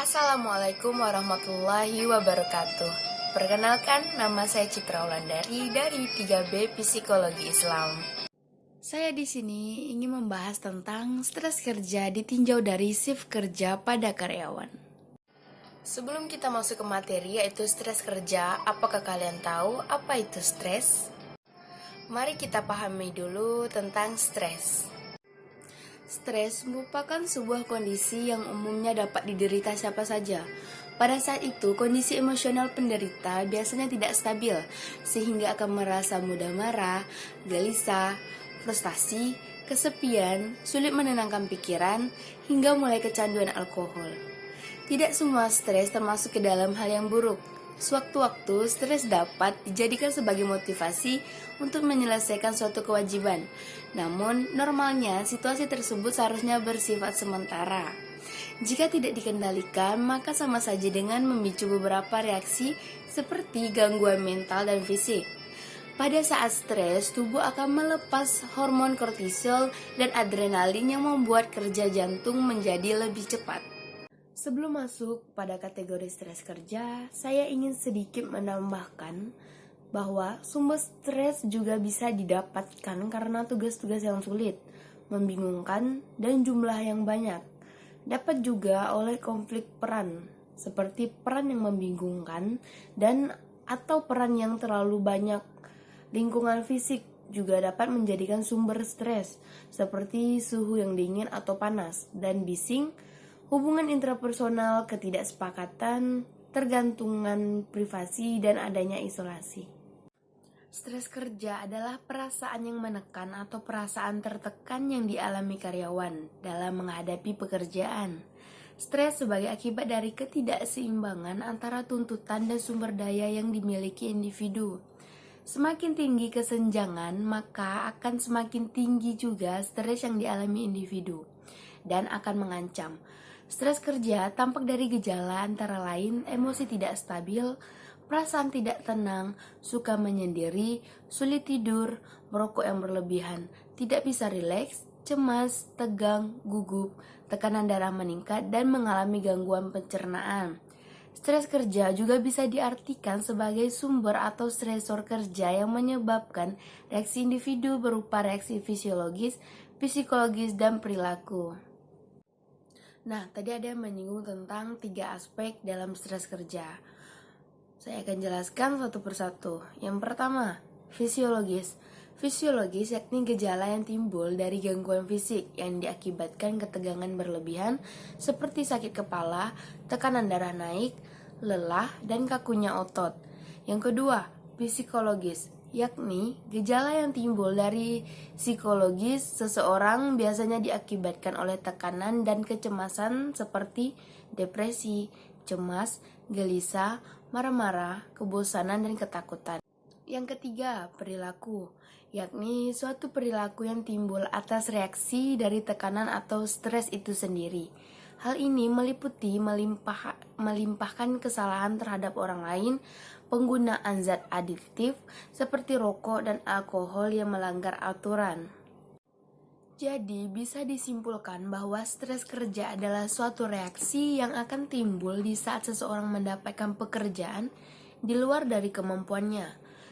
Assalamualaikum warahmatullahi wabarakatuh. Perkenalkan, nama saya Citra Wulandari dari 3B Psikologi Islam. Saya di sini ingin membahas tentang stres kerja ditinjau dari shift kerja pada karyawan. Sebelum kita masuk ke materi yaitu stres kerja, apakah kalian tahu apa itu stres? Mari kita pahami dulu tentang stres. Stres merupakan sebuah kondisi yang umumnya dapat diderita siapa saja. Pada saat itu, kondisi emosional penderita biasanya tidak stabil, sehingga akan merasa mudah marah, gelisah, frustasi, kesepian, sulit menenangkan pikiran, hingga mulai kecanduan alkohol. Tidak semua stres termasuk ke dalam hal yang buruk. Sewaktu-waktu, stres dapat dijadikan sebagai motivasi untuk menyelesaikan suatu kewajiban. Namun, normalnya situasi tersebut seharusnya bersifat sementara. Jika tidak dikendalikan, maka sama saja dengan memicu beberapa reaksi seperti gangguan mental dan fisik. Pada saat stres, tubuh akan melepas hormon kortisol dan adrenalin yang membuat kerja jantung menjadi lebih cepat. Sebelum masuk pada kategori stres kerja, saya ingin sedikit menambahkan bahwa sumber stres juga bisa didapatkan karena tugas-tugas yang sulit, membingungkan, dan jumlah yang banyak. Dapat juga oleh konflik peran, seperti peran yang membingungkan dan atau peran yang terlalu banyak. Lingkungan fisik juga dapat menjadikan sumber stres, seperti suhu yang dingin atau panas, dan bising, hubungan intrapersonal, ketidaksepakatan, tergantungan privasi, dan adanya isolasi. Stres kerja adalah perasaan yang menekan atau perasaan tertekan yang dialami karyawan dalam menghadapi pekerjaan. Stres sebagai akibat dari ketidakseimbangan antara tuntutan dan sumber daya yang dimiliki individu. Semakin tinggi kesenjangan, maka akan semakin tinggi juga stres yang dialami individu dan akan mengancam. Stres kerja tampak dari gejala antara lain emosi tidak stabil, perasaan tidak tenang, suka menyendiri, sulit tidur, merokok yang berlebihan, tidak bisa rileks, cemas, tegang, gugup, tekanan darah meningkat, dan mengalami gangguan pencernaan. Stres kerja juga bisa diartikan sebagai sumber atau stresor kerja yang menyebabkan reaksi individu berupa reaksi fisiologis, psikologis, dan perilaku. Nah, tadi ada yang menyinggung tentang 3 aspek dalam stres kerja. Saya akan jelaskan satu persatu. Yang pertama, fisiologis. Fisiologis yakni gejala yang timbul dari gangguan fisik yang diakibatkan ketegangan berlebihan seperti sakit kepala, tekanan darah naik, lelah, dan kakunya otot. Yang kedua, psikologis, yakni gejala yang timbul dari psikologis seseorang biasanya diakibatkan oleh tekanan dan kecemasan seperti depresi, cemas, gelisah, marah-marah, kebosanan, dan ketakutan. Yang ketiga, perilaku, yakni suatu perilaku yang timbul atas reaksi dari tekanan atau stres itu sendiri. Hal ini meliputi melimpahkan kesalahan terhadap orang lain, penggunaan zat adiktif seperti rokok dan alkohol yang melanggar aturan. Jadi, bisa disimpulkan bahwa stres kerja adalah suatu reaksi yang akan timbul di saat seseorang mendapatkan pekerjaan di luar dari kemampuannya,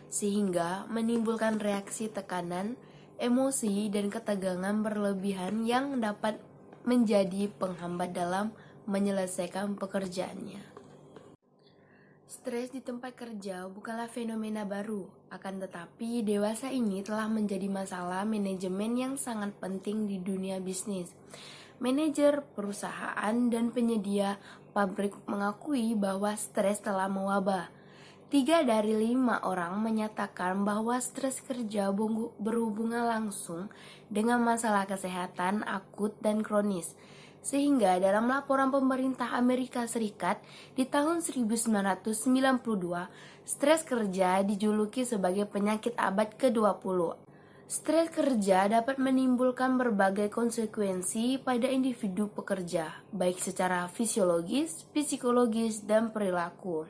sehingga menimbulkan reaksi tekanan, emosi, dan ketegangan berlebihan yang dapat menjadi penghambat dalam menyelesaikan pekerjaannya. Stres di tempat kerja bukanlah fenomena baru, akan tetapi dewasa ini telah menjadi masalah manajemen yang sangat penting di dunia bisnis. Manajer perusahaan dan penyedia pabrik mengakui bahwa stres telah mewabah. 3 dari 5 orang menyatakan bahwa stres kerja berhubungan langsung dengan masalah kesehatan akut dan kronis. Sehingga dalam laporan pemerintah Amerika Serikat di tahun 1992, stres kerja dijuluki sebagai penyakit abad ke-20. Stres kerja dapat menimbulkan berbagai konsekuensi pada individu pekerja, baik secara fisiologis, psikologis, dan perilaku.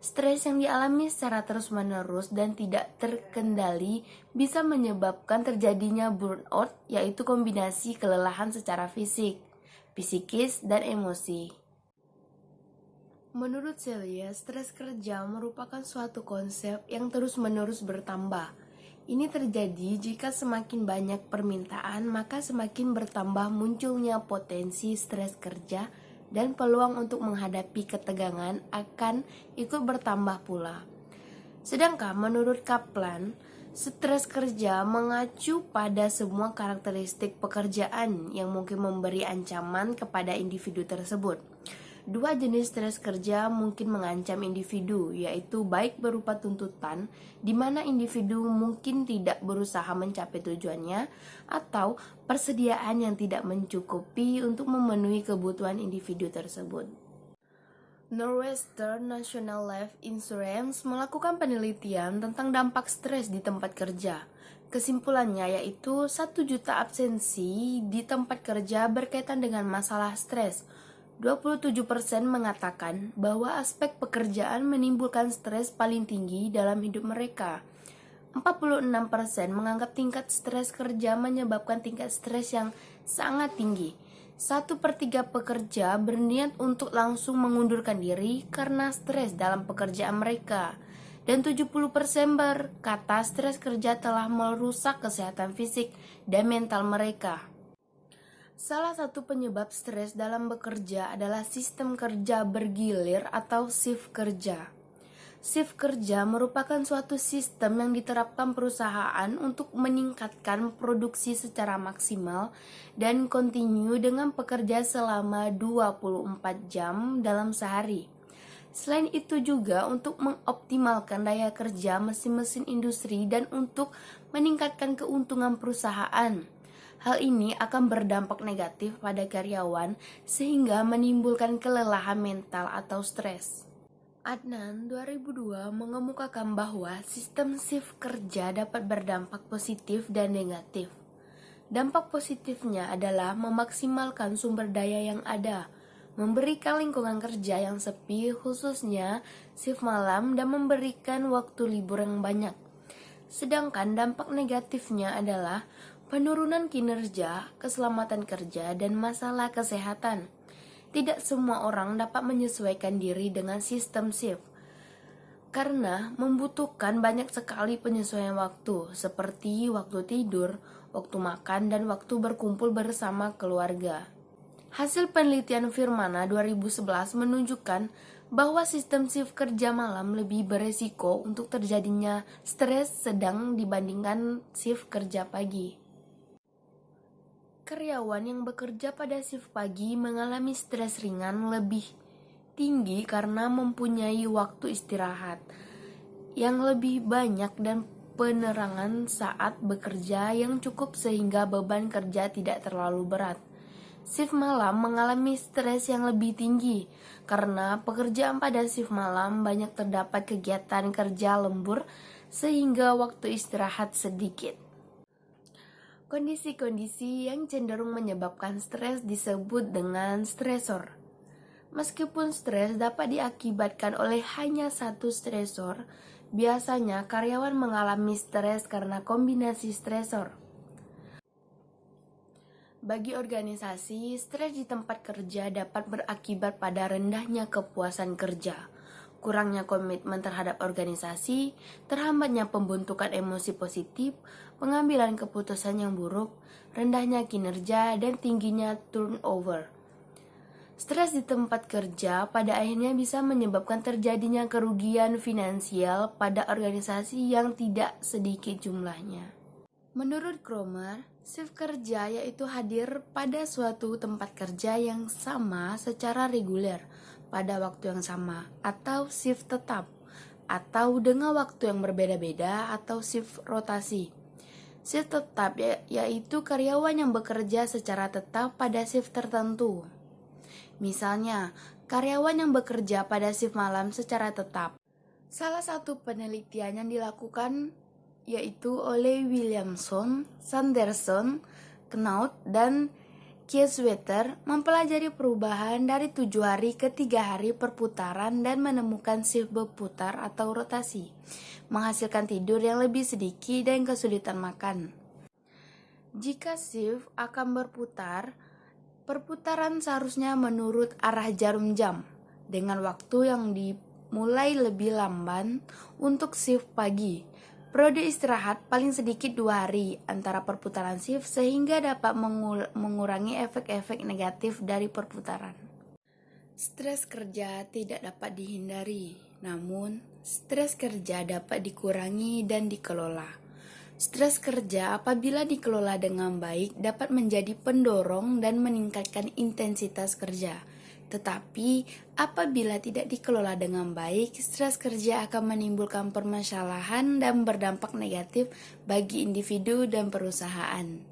Stres yang dialami secara terus-menerus dan tidak terkendali bisa menyebabkan terjadinya burnout, yaitu kombinasi kelelahan secara fisik, psikis, dan emosi. Menurut Celia, stres kerja merupakan suatu konsep yang terus-menerus bertambah. Ini terjadi jika semakin banyak permintaan, maka semakin bertambah munculnya potensi stres kerja dan peluang untuk menghadapi ketegangan akan ikut bertambah pula. Sedangkan menurut Kaplan, stres kerja mengacu pada semua karakteristik pekerjaan yang mungkin memberi ancaman kepada individu tersebut. Dua jenis stres kerja mungkin mengancam individu, yaitu baik berupa tuntutan, di mana individu mungkin tidak berusaha mencapai tujuannya, atau persediaan yang tidak mencukupi untuk memenuhi kebutuhan individu tersebut. Northwestern National Life Insurance melakukan penelitian tentang dampak stres di tempat kerja. Kesimpulannya yaitu 1 juta absensi di tempat kerja berkaitan dengan masalah stres. 27% mengatakan bahwa aspek pekerjaan menimbulkan stres paling tinggi dalam hidup mereka. 46% menganggap tingkat stres kerja menyebabkan tingkat stres yang sangat tinggi. 1/3 pekerja berniat untuk langsung mengundurkan diri karena stres dalam pekerjaan mereka. Dan 70% berkata stres kerja telah merusak kesehatan fisik dan mental mereka. Salah satu penyebab stres dalam bekerja adalah sistem kerja bergilir atau shift kerja. Shift kerja merupakan suatu sistem yang diterapkan perusahaan untuk meningkatkan produksi secara maksimal dan kontinu dengan pekerja selama 24 jam dalam sehari. Selain itu juga untuk mengoptimalkan daya kerja mesin-mesin industri dan untuk meningkatkan keuntungan perusahaan. Hal ini akan berdampak negatif pada karyawan sehingga menimbulkan kelelahan mental atau stres. Adnan 2002 mengemukakan bahwa sistem shift kerja dapat berdampak positif dan negatif. Dampak positifnya adalah memaksimalkan sumber daya yang ada, memberikan lingkungan kerja yang sepi khususnya shift malam dan memberikan waktu libur yang banyak. Sedangkan dampak negatifnya adalah penurunan kinerja, keselamatan kerja, dan masalah kesehatan. Tidak semua orang dapat menyesuaikan diri dengan sistem shift karena membutuhkan banyak sekali penyesuaian waktu seperti waktu tidur, waktu makan, dan waktu berkumpul bersama keluarga. Hasil penelitian Firmana 2011 menunjukkan bahwa sistem shift kerja malam lebih beresiko untuk terjadinya stres sedang dibandingkan shift kerja pagi. Karyawan yang bekerja pada shift pagi mengalami stres ringan lebih tinggi karena mempunyai waktu istirahat yang lebih banyak dan penerangan saat bekerja yang cukup sehingga beban kerja tidak terlalu berat. Shift malam mengalami stres yang lebih tinggi karena pekerjaan pada shift malam banyak terdapat kegiatan kerja lembur sehingga waktu istirahat sedikit. Kondisi-kondisi yang cenderung menyebabkan stres disebut dengan stresor. Meskipun stres dapat diakibatkan oleh hanya satu stresor, biasanya karyawan mengalami stres karena kombinasi stresor. Bagi organisasi, stres di tempat kerja dapat berakibat pada rendahnya kepuasan kerja, kurangnya komitmen terhadap organisasi, terhambatnya pembentukan emosi positif, pengambilan keputusan yang buruk, rendahnya kinerja, dan tingginya turnover. Stres di tempat kerja pada akhirnya bisa menyebabkan terjadinya kerugian finansial pada organisasi yang tidak sedikit jumlahnya. Menurut Kromer, shift kerja yaitu hadir pada suatu tempat kerja yang sama secara reguler pada waktu yang sama, atau shift tetap, atau dengan waktu yang berbeda-beda, atau shift rotasi. Shift tetap yaitu karyawan yang bekerja secara tetap pada shift tertentu. Misalnya, karyawan yang bekerja pada shift malam secara tetap. Salah satu penelitian yang dilakukan yaitu oleh Williamson, Sanderson, Knaut, dan Kieswetter mempelajari perubahan dari 7 hari ke 3 hari perputaran dan menemukan shift berputar atau rotasi, menghasilkan tidur yang lebih sedikit dan kesulitan makan. Jika shift akan berputar, perputaran seharusnya menurut arah jarum jam. dengan waktu yang dimulai lebih lamban untuk shift pagi. Periode istirahat paling sedikit 2 hari antara perputaran shift sehingga dapat mengurangi efek-efek negatif dari perputaran. Stres kerja tidak dapat dihindari, namun stres kerja dapat dikurangi dan dikelola. Stres kerja apabila dikelola dengan baik dapat menjadi pendorong dan meningkatkan intensitas kerja. Tetapi apabila tidak dikelola dengan baik, stres kerja akan menimbulkan permasalahan dan berdampak negatif bagi individu dan perusahaan.